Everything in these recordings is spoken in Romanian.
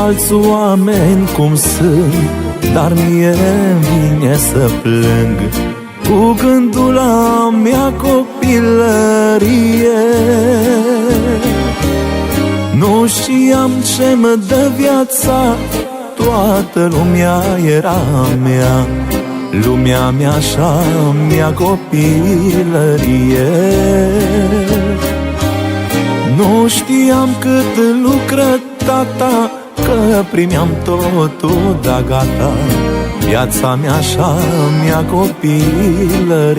alți oameni cum sunt, dar mie-mi vine să plâng cu gândul la mea copilărie. Nu știam ce-mi dă viața, toată lumea era mea, lumea mea și-a mea copilărie. Nu știam cât lucră tata, că primeam totul de gata, viața mea și-a mea copilărie.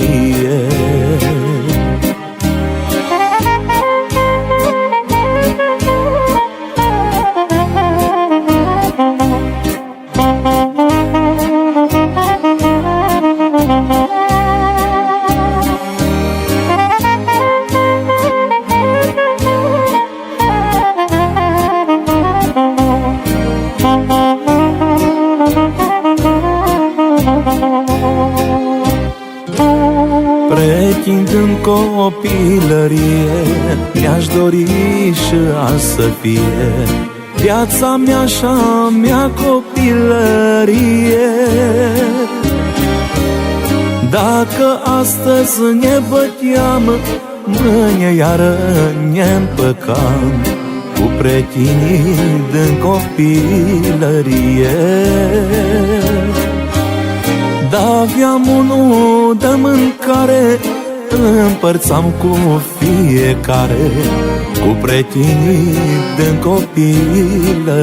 Pretind în copilărie, mi-aș dori și azi să fie viața mea și-a mea copilărie. Dacă astăzi ne băteam, mâine iară ne împăcam, cu pretinind în copilărie. D-aveam unul de mâncare, împărțam cu fiecare, cu pretinind în copilărie.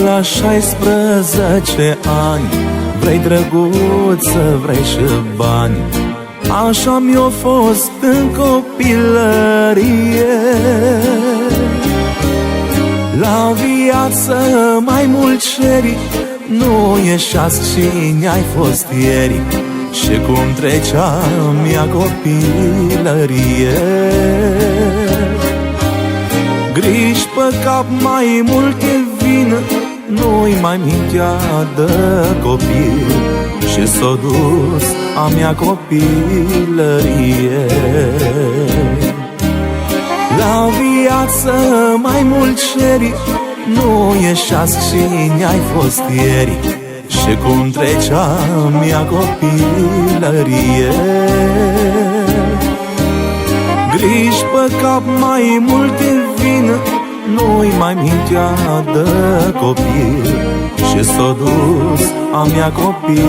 La 16 ani vrei drăguță, vrei și bani, așa mi-a fost în copilărie. La viață mai mult ceri, nu ești azi cine ai fost ieri, și cum trecea mea copilărie. Griji pe cap mai multe vin, nu-i mai mintea de copil, și s-o dus a mea copilărie. La viață mai mult ceri, nu ești azi cine ai fost ieri, și cum trecea mea copilărie. Griji pe cap mai multe vin, nu-i mai mintea de copil, și s-o dus a mea copilărie.